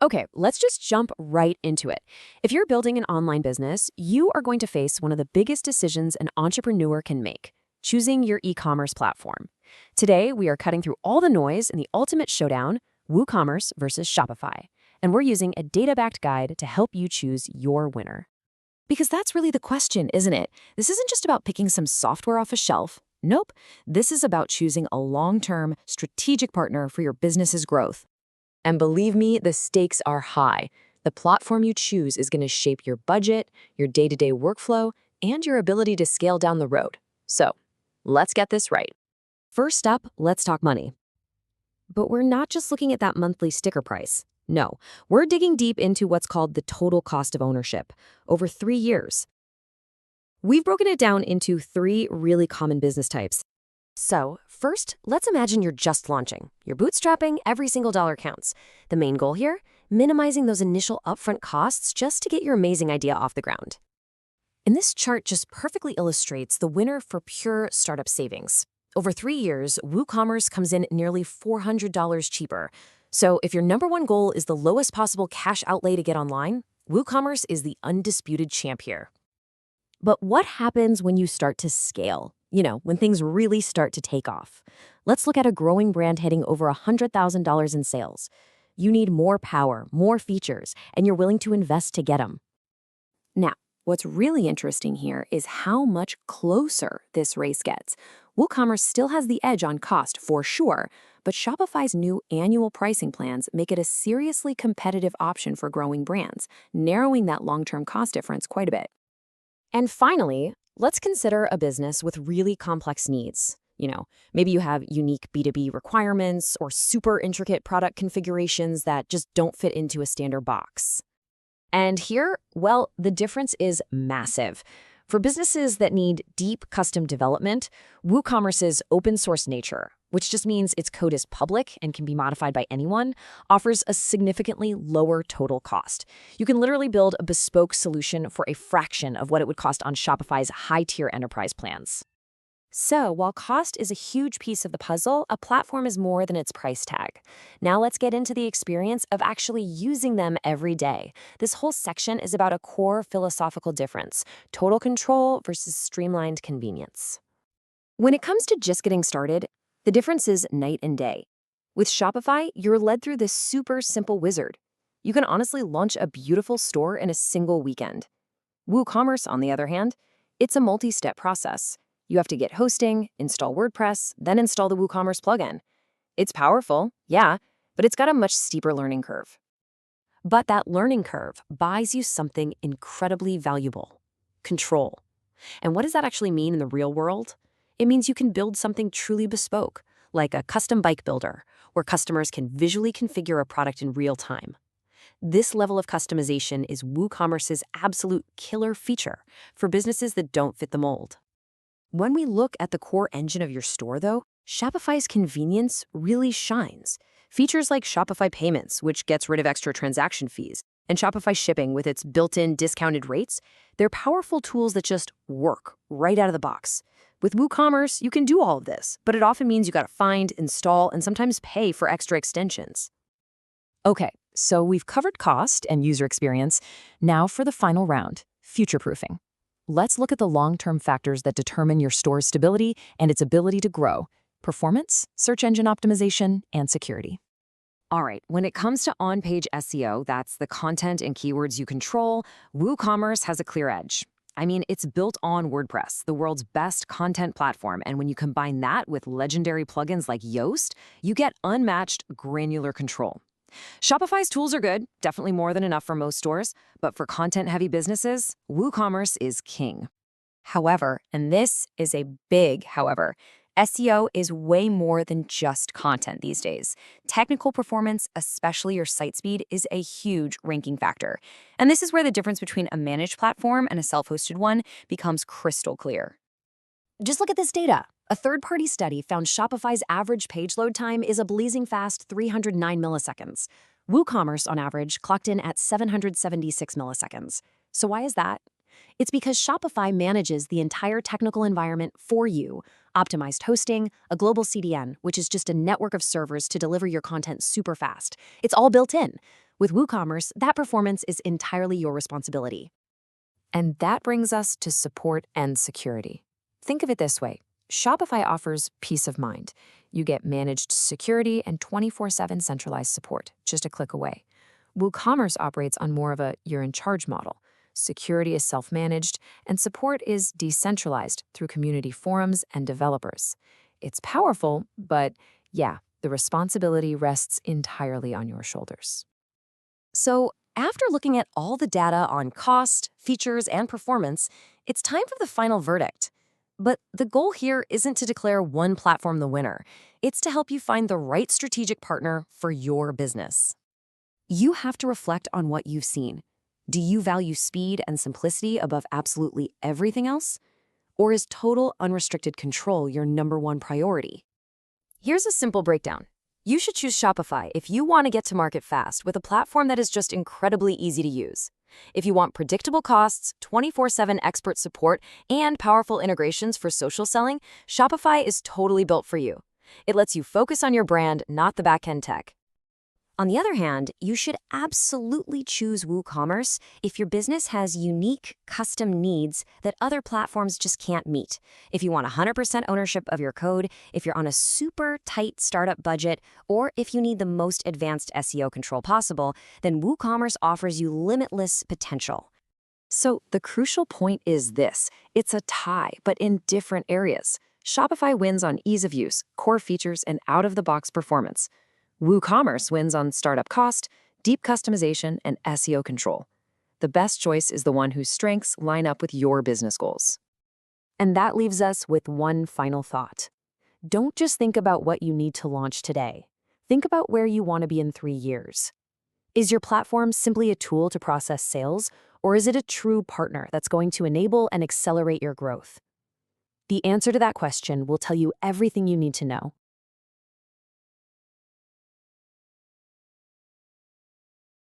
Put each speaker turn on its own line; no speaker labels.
Okay, let's just jump right into it. If you're building an online business, you are going to face one of the biggest decisions an entrepreneur can make, choosing your e-commerce platform. Today, we are cutting through all the noise in the ultimate showdown, WooCommerce versus Shopify. And we're using a data-backed guide to help you choose your winner. Because that's really the question, isn't it? This isn't just about picking some software off a shelf. Nope. This is about choosing a long-term, strategic partner for your business's growth. And believe me, the stakes are high. The platform you choose is going to shape your budget, your day-to-day workflow, and your ability to scale down the road. So, let's get this right. First up, let's talk money. But we're not just looking at that monthly sticker price. No, we're digging deep into what's called the total cost of ownership, over 3 years. We've broken it down into 3 really common business types. So, first, let's imagine you're just launching. You're bootstrapping, every single dollar counts. The main goal here? Minimizing those initial upfront costs just to get your amazing idea off the ground. And this chart just perfectly illustrates the winner for pure startup savings. Over 3 years, WooCommerce comes in nearly $400 cheaper. So if your number one goal is the lowest possible cash outlay to get online, WooCommerce is the undisputed champ here. But what happens when you start to scale? When things really start to take off. Let's look at a growing brand hitting over $100,000 in sales. You need more power, more features, and you're willing to invest to get them. Now, what's really interesting here is how much closer this race gets. WooCommerce still has the edge on cost for sure, but Shopify's new annual pricing plans make it a seriously competitive option for growing brands, narrowing that long-term cost difference quite a bit. And finally, let's consider a business with really complex needs. Maybe you have unique B2B requirements or super intricate product configurations that just don't fit into a standard box. And here, well, the difference is massive. For businesses that need deep custom development, WooCommerce's open source nature, which just means its code is public and can be modified by anyone, offers a significantly lower total cost. You can literally build a bespoke solution for a fraction of what it would cost on Shopify's high-tier enterprise plans. So, while cost is a huge piece of the puzzle, a platform is more than its price tag. Now let's get into the experience of actually using them every day. This whole section is about a core philosophical difference: total control versus streamlined convenience. When it comes to just getting started, the difference is night and day. With Shopify, you're led through this super simple wizard. You can honestly launch a beautiful store in a single weekend. WooCommerce, on the other hand, it's a multi-step process. You have to get hosting, install WordPress, then install the WooCommerce plugin. It's powerful, yeah, but it's got a much steeper learning curve. But that learning curve buys you something incredibly valuable: control. And what does that actually mean in the real world? It means you can build something truly bespoke, like a custom bike builder, where customers can visually configure a product in real time. This level of customization is WooCommerce's absolute killer feature for businesses that don't fit the mold. When we look at the core engine of your store, though, Shopify's convenience really shines. Features like Shopify Payments, which gets rid of extra transaction fees, and Shopify Shipping with its built-in discounted rates, they're powerful tools that just work right out of the box. With WooCommerce, you can do all of this, but it often means you gotta find, install, and sometimes pay for extra extensions. Okay, so we've covered cost and user experience. Now for the final round, future-proofing. Let's look at the long-term factors that determine your store's stability and its ability to grow: performance, search engine optimization, and security. All right, when it comes to on-page SEO, that's the content and keywords you control, WooCommerce has a clear edge. I mean, it's built on WordPress, the world's best content platform, and when you combine that with legendary plugins like Yoast, you get unmatched granular control. Shopify's tools are good, definitely more than enough for most stores, but for content-heavy businesses, WooCommerce is king. However, and this is a big however, SEO is way more than just content these days. Technical performance, especially your site speed, is a huge ranking factor. And this is where the difference between a managed platform and a self-hosted one becomes crystal clear. Just look at this data. A third-party study found Shopify's average page load time is a blazing fast 309 milliseconds. WooCommerce, on average, clocked in at 776 milliseconds. So why is that? It's because Shopify manages the entire technical environment for you. Optimized hosting, a global CDN, which is just a network of servers to deliver your content super fast. It's all built in. With WooCommerce, that performance is entirely your responsibility. And that brings us to support and security. Think of it this way. Shopify offers peace of mind. You get managed security and 24/7 centralized support, just a click away. WooCommerce operates on more of a you're-in-charge model. Security is self-managed, and support is decentralized through community forums and developers. It's powerful, but yeah, the responsibility rests entirely on your shoulders. So, after looking at all the data on cost, features, and performance, it's time for the final verdict. But the goal here isn't to declare one platform the winner. It's to help you find the right strategic partner for your business. You have to reflect on what you've seen. Do you value speed and simplicity above absolutely everything else? Or is total unrestricted control your number one priority? Here's a simple breakdown. You should choose Shopify if you want to get to market fast with a platform that is just incredibly easy to use. If you want predictable costs, 24/7 expert support, and powerful integrations for social selling, Shopify is totally built for you. It lets you focus on your brand, not the back-end tech. On the other hand, you should absolutely choose WooCommerce if your business has unique, custom needs that other platforms just can't meet. If you want 100% ownership of your code, if you're on a super tight startup budget, or if you need the most advanced SEO control possible, then WooCommerce offers you limitless potential. So the crucial point is this. It's a tie, but in different areas. Shopify wins on ease of use, core features, and out-of-the-box performance. WooCommerce wins on startup cost, deep customization, and SEO control. The best choice is the one whose strengths line up with your business goals. And that leaves us with one final thought. Don't just think about what you need to launch today. Think about where you want to be in 3 years. Is your platform simply a tool to process sales, or is it a true partner that's going to enable and accelerate your growth? The answer to that question will tell you everything you need to know.